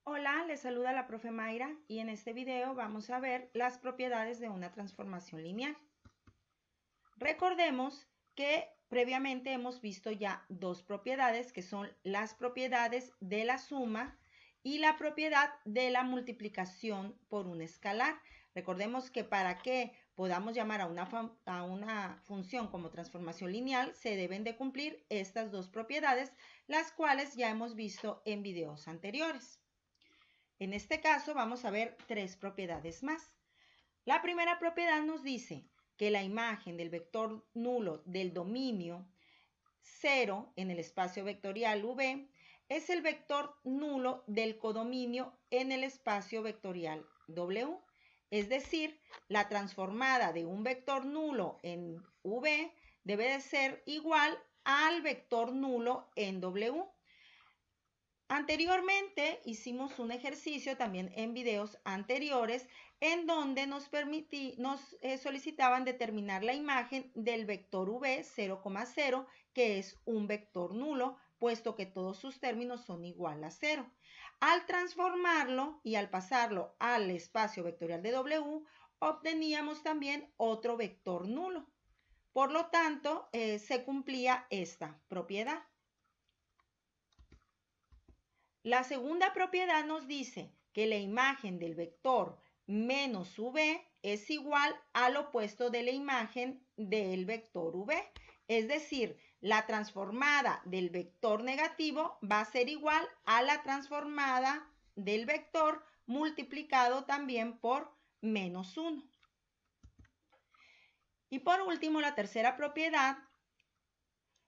Hola, les saluda la profe Mayra y en este video vamos a ver las propiedades de una transformación lineal. Recordemos que previamente hemos visto ya dos propiedades que son las propiedades de la suma y la propiedad de la multiplicación por un escalar. Recordemos que para que podamos llamar a una función como transformación lineal se deben de cumplir estas dos propiedades, las cuales ya hemos visto en videos anteriores. En este caso vamos a ver tres propiedades más. La primera propiedad nos dice que la imagen del vector nulo del dominio 0 en el espacio vectorial V es el vector nulo del codominio en el espacio vectorial W. Es decir, la transformada de un vector nulo en V debe de ser igual al vector nulo en W. Anteriormente hicimos un ejercicio también en videos anteriores en donde nos solicitaban determinar la imagen del vector v 0,0 que es un vector nulo puesto que todos sus términos son igual a 0. Al transformarlo y al pasarlo al espacio vectorial de W obteníamos también otro vector nulo. Por lo tanto, se cumplía esta propiedad. La segunda propiedad nos dice que la imagen del vector menos v es igual al opuesto de la imagen del vector v. Es decir, la transformada del vector negativo va a ser igual a la transformada del vector multiplicado también por menos 1. Y por último, la tercera propiedad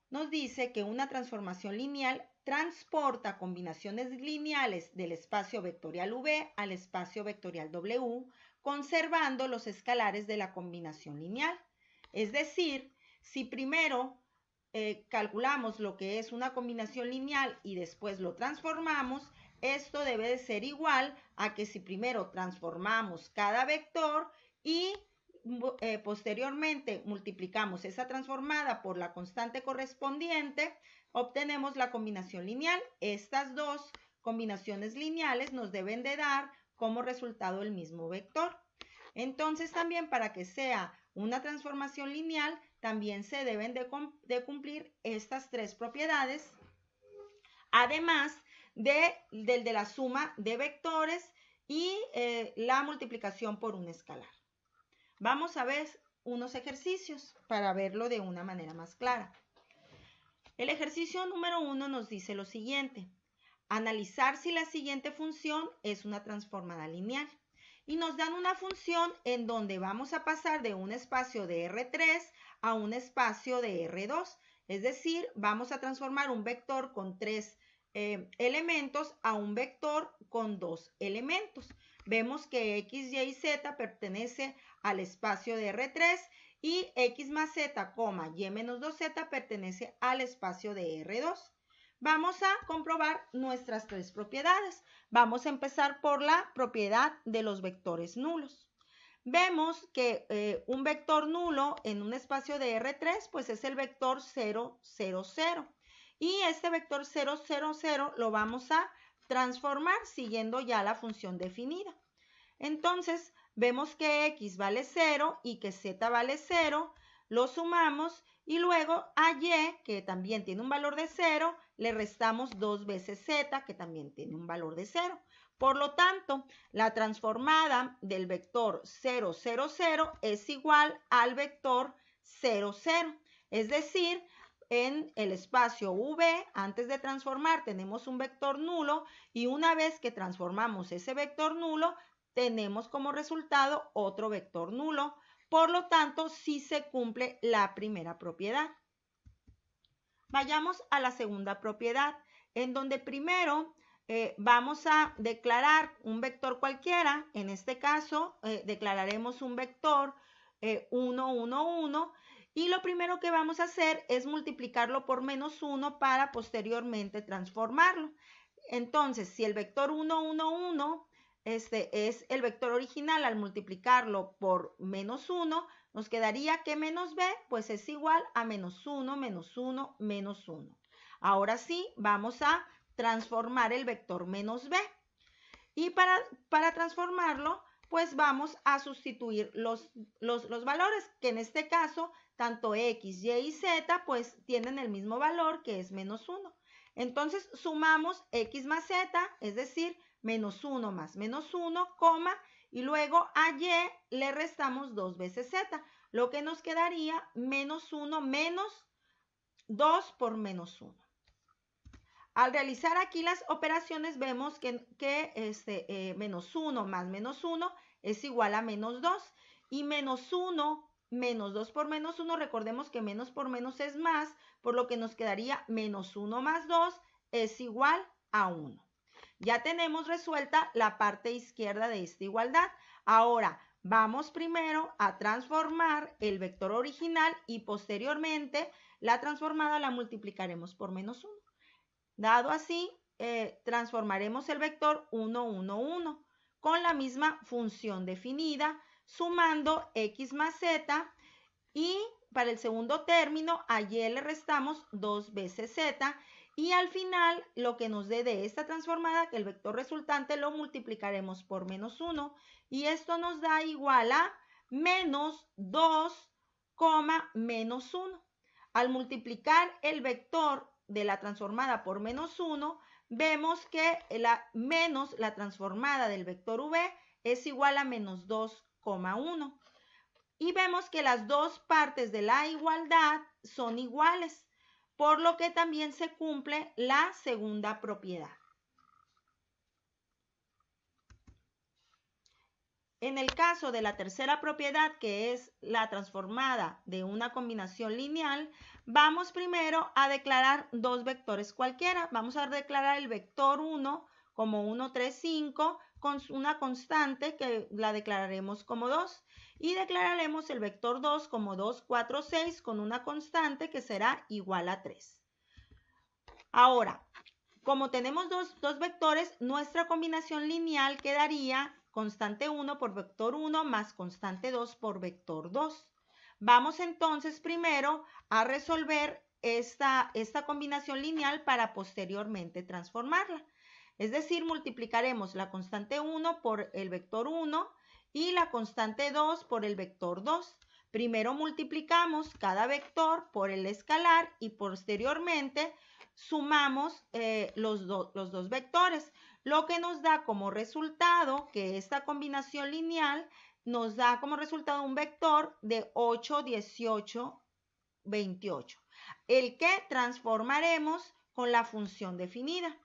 nos dice que una transformación lineal transporta combinaciones lineales del espacio vectorial V al espacio vectorial W, conservando los escalares de la combinación lineal. Es decir, si primero calculamos lo que es una combinación lineal y después lo transformamos, esto debe de ser igual a que si primero transformamos cada vector y posteriormente multiplicamos esa transformada por la constante correspondiente, obtenemos la combinación lineal. Estas dos combinaciones lineales nos deben de dar como resultado el mismo vector. Entonces también para que sea una transformación lineal, también se deben de cumplir estas tres propiedades, además de la suma de vectores y la multiplicación por un escalar. Vamos a ver unos ejercicios para verlo de una manera más clara. El ejercicio número 1 nos dice lo siguiente: analizar si la siguiente función es una transformada lineal. Y nos dan una función en donde vamos a pasar de un espacio de R3 a un espacio de R2. Es decir, vamos a transformar un vector con 3 elementos a un vector con 2 elementos. Vemos que x, y y z pertenece al espacio de R3 y x más z, y menos 2z pertenece al espacio de R2. Vamos a comprobar nuestras tres propiedades. Vamos a empezar por la propiedad de los vectores nulos. Vemos que un vector nulo en un espacio de R3 pues es el vector 0, 0, 0. Y este vector 0, 0, 0 lo vamos a transformar siguiendo ya la función definida. Entonces, vemos que x vale 0 y que z vale 0, lo sumamos y luego a y, que también tiene un valor de 0, le restamos 2 veces z, que también tiene un valor de 0. Por lo tanto, la transformada del vector 0, 0, 0 es igual al vector 0, 0. Es decir, en el espacio V, antes de transformar, tenemos un vector nulo y una vez que transformamos ese vector nulo, tenemos como resultado otro vector nulo. Por lo tanto, sí se cumple la primera propiedad. Vayamos a la segunda propiedad, en donde primero vamos a declarar un vector cualquiera. En este caso, declararemos un vector 1, 1, 1. Y lo primero que vamos a hacer es multiplicarlo por menos 1 para posteriormente transformarlo. Entonces, si el vector 1, 1, 1 este es el vector original, al multiplicarlo por menos 1, nos quedaría que menos b pues es igual a menos 1, menos 1, menos 1. Ahora sí, vamos a transformar el vector menos b. Y para transformarlo, pues vamos a sustituir los valores, que en este caso, tanto x, y y z, pues tienen el mismo valor, que es menos 1. Entonces, sumamos x más z, es decir, menos 1 más menos 1, y luego a y le restamos 2 veces z, lo que nos quedaría menos 1 menos 2 por menos 1. Al realizar aquí las operaciones vemos que menos 1 más menos 1 es igual a menos 2 y menos 1 menos 2 por menos 1, recordemos que menos por menos es más, por lo que nos quedaría menos 1 más 2 es igual a 1. Ya tenemos resuelta la parte izquierda de esta igualdad. Ahora vamos primero a transformar el vector original y posteriormente la transformada la multiplicaremos por menos 1. Dado así, transformaremos el vector 1, 1, 1 con la misma función definida, sumando x más z, y para el segundo término a y le restamos 2 veces z, y al final lo que nos dé de esta transformada, que el vector resultante lo multiplicaremos por menos 1, y esto nos da igual a menos 2, menos 1. Al multiplicar el vector de la transformada por menos 1, vemos que menos la transformada del vector v es igual a menos 2,1. Y vemos que las dos partes de la igualdad son iguales, por lo que también se cumple la segunda propiedad. En el caso de la tercera propiedad, que es la transformada de una combinación lineal, vamos primero a declarar dos vectores cualquiera. Vamos a declarar el vector 1 como 1, 3, 5 con una constante que la declararemos como 2. Y declararemos el vector 2 como 2, 4, 6 con una constante que será igual a 3. Ahora, como tenemos dos vectores, nuestra combinación lineal quedaría constante 1 por vector 1 más constante 2 por vector 2. Vamos entonces primero a resolver esta combinación lineal para posteriormente transformarla. Es decir, multiplicaremos la constante 1 por el vector 1 y la constante 2 por el vector 2. Primero multiplicamos cada vector por el escalar y posteriormente sumamos los dos vectores, lo que nos da como resultado que esta combinación lineal nos da como resultado un vector de 8, 18, 28, el que transformaremos con la función definida.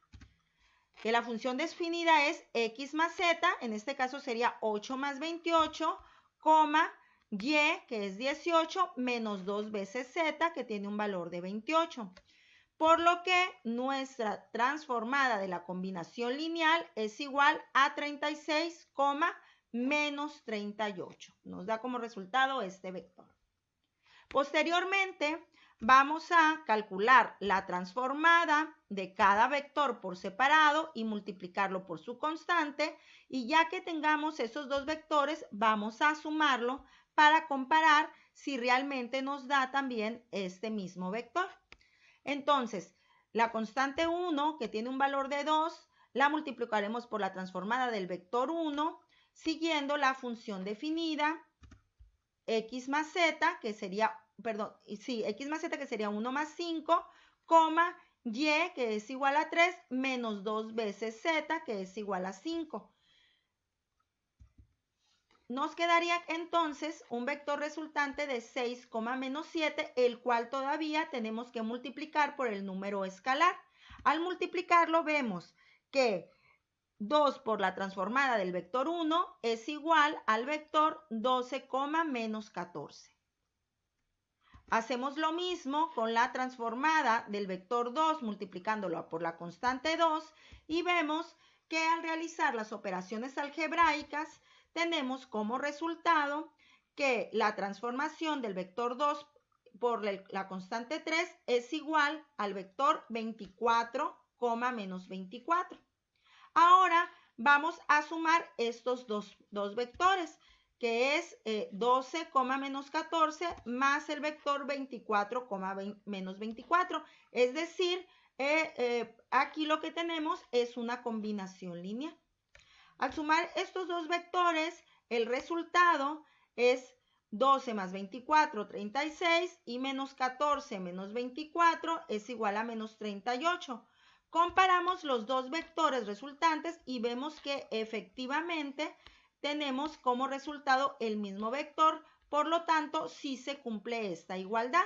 Que la función definida es x más z, en este caso sería 8 más 28, y, que es 18, menos 2 veces z, que tiene un valor de 28. Por lo que nuestra transformada de la combinación lineal es igual a 36, menos 38. Nos da como resultado este vector. Posteriormente, vamos a calcular la transformada de cada vector por separado y multiplicarlo por su constante. Y ya que tengamos esos dos vectores, vamos a sumarlo para comparar si realmente nos da también este mismo vector. Entonces, la constante 1, que tiene un valor de 2, la multiplicaremos por la transformada del vector 1, siguiendo la función definida x más z, que sería, x más z, que sería 1 más 5, y, que es igual a 3, menos 2 veces z, que es igual a 5. Nos quedaría entonces un vector resultante de 6, menos 7, el cual todavía tenemos que multiplicar por el número escalar. Al multiplicarlo vemos que 2 por la transformada del vector 1 es igual al vector 12, menos 14. Hacemos lo mismo con la transformada del vector 2 multiplicándolo por la constante 2 y vemos que al realizar las operaciones algebraicas tenemos como resultado que la transformación del vector 2 por la constante 3 es igual al vector 24, menos 24. Ahora vamos a sumar estos dos vectores, que es 12, menos 14 más el vector 24, menos 24. Es decir, aquí lo que tenemos es una combinación lineal. Al sumar estos dos vectores, el resultado es 12 más 24, 36 y menos 14 menos 24 es igual a menos 38. Comparamos los dos vectores resultantes y vemos que efectivamente tenemos como resultado el mismo vector, por lo tanto sí se cumple esta igualdad.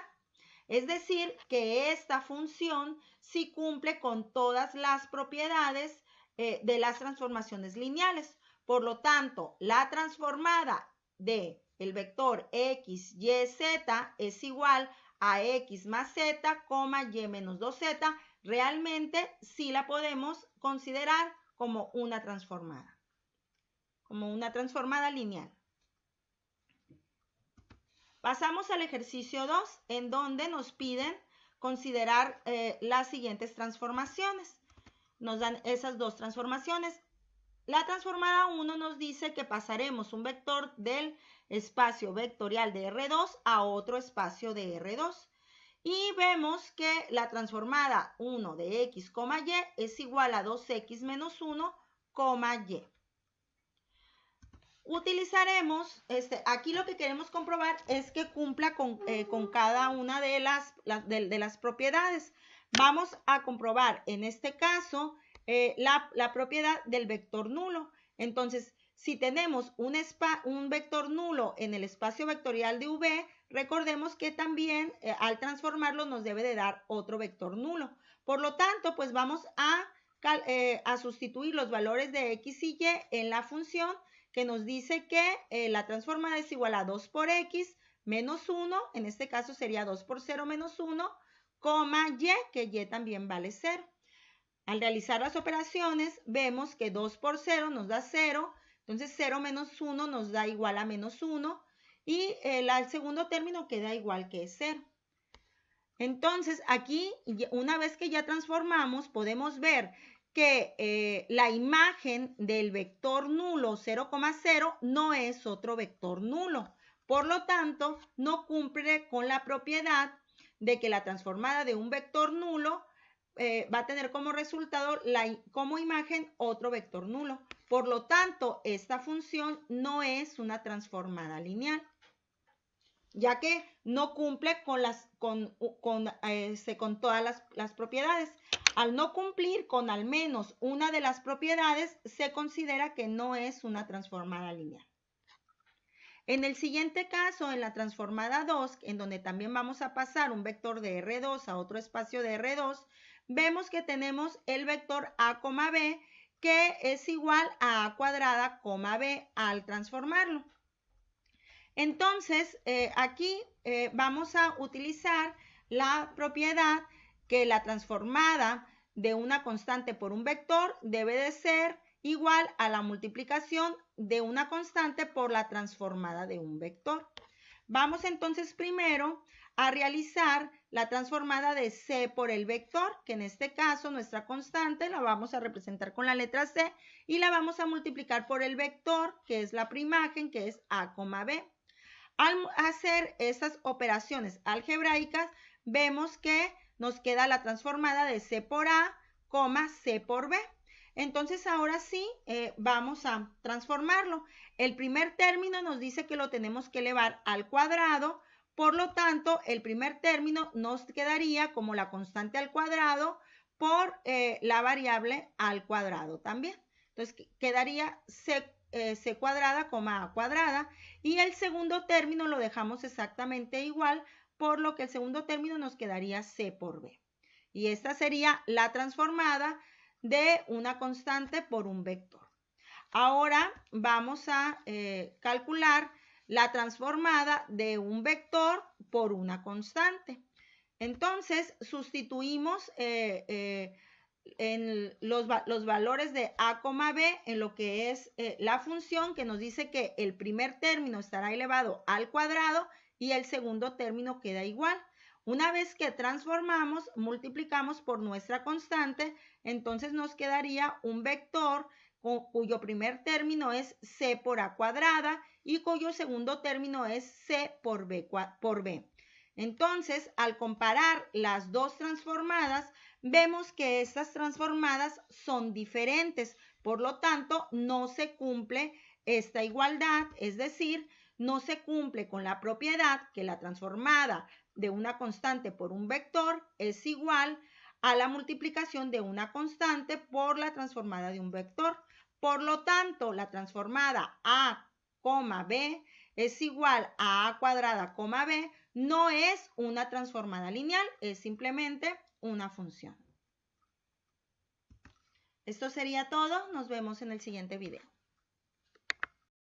Es decir, que esta función sí cumple con todas las propiedades de las transformaciones lineales. Por lo tanto, la transformada de el vector x, y, z es igual a x más z, y menos 2z. Realmente sí la podemos considerar como una transformada lineal. Pasamos al ejercicio 2, en donde nos piden considerar las siguientes transformaciones. Nos dan esas dos transformaciones. La transformada 1 nos dice que pasaremos un vector del espacio vectorial de R2 a otro espacio de R2. Y vemos que la transformada 1 de x, y es igual a 2x menos 1, y. Utilizaremos, aquí lo que queremos comprobar es que cumpla con cada una de las propiedades. Vamos a comprobar en este caso la propiedad del vector nulo. Entonces, si tenemos un vector nulo en el espacio vectorial de V, recordemos que también al transformarlo nos debe de dar otro vector nulo. Por lo tanto, pues vamos a sustituir los valores de x y y en la función que nos dice que la transformada es igual a 2 por x menos 1, en este caso sería 2 por 0 menos 1, y, que y también vale 0. Al realizar las operaciones, vemos que 2 por 0 nos da 0, entonces 0 menos 1 nos da igual a menos 1, y el segundo término queda igual que 0. Entonces, aquí, una vez que ya transformamos, podemos ver que la imagen del vector nulo 0,0 no es otro vector nulo. Por lo tanto, no cumple con la propiedad de que la transformada de un vector nulo va a tener como resultado, como imagen, otro vector nulo. Por lo tanto, esta función no es una transformada lineal, ya que no cumple con todas las propiedades. Al no cumplir con al menos una de las propiedades, se considera que no es una transformada lineal. En el siguiente caso, en la transformada 2, en donde también vamos a pasar un vector de R2 a otro espacio de R2, vemos que tenemos el vector A, B, que es igual a A cuadrada, B al transformarlo. Entonces, aquí vamos a utilizar la propiedad que la transformada de una constante por un vector debe de ser igual a la multiplicación de una constante por la transformada de un vector. Vamos entonces primero a realizar la transformada de C por el vector, que en este caso nuestra constante la vamos a representar con la letra C y la vamos a multiplicar por el vector, que es la primagen, que es A, B. Al hacer estas operaciones algebraicas, vemos que nos queda la transformada de C por A, C por B. Entonces, ahora sí, vamos a transformarlo. El primer término nos dice que lo tenemos que elevar al cuadrado, por lo tanto, el primer término nos quedaría como la constante al cuadrado por la variable al cuadrado también. Entonces, quedaría C cuadrada, A cuadrada, y el segundo término lo dejamos exactamente igual, por lo que el segundo término nos quedaría C por B. Y esta sería la transformada de una constante por un vector. Ahora vamos a calcular la transformada de un vector por una constante. Entonces, sustituimos en los valores de A, B en lo que es la función, que nos dice que el primer término estará elevado al cuadrado y el segundo término queda igual. Una vez que transformamos, multiplicamos por nuestra constante, entonces nos quedaría un vector cuyo primer término es C por A cuadrada y cuyo segundo término es C por B. Entonces, al comparar las dos transformadas, vemos que estas transformadas son diferentes. Por lo tanto, no se cumple esta igualdad, es decir, no se cumple con la propiedad que la transformada de una constante por un vector es igual a la multiplicación de una constante por la transformada de un vector. Por lo tanto, la transformada a, b es igual a a cuadrada, b, no es una transformada lineal, es simplemente una función. Esto sería todo. Nos vemos en el siguiente video.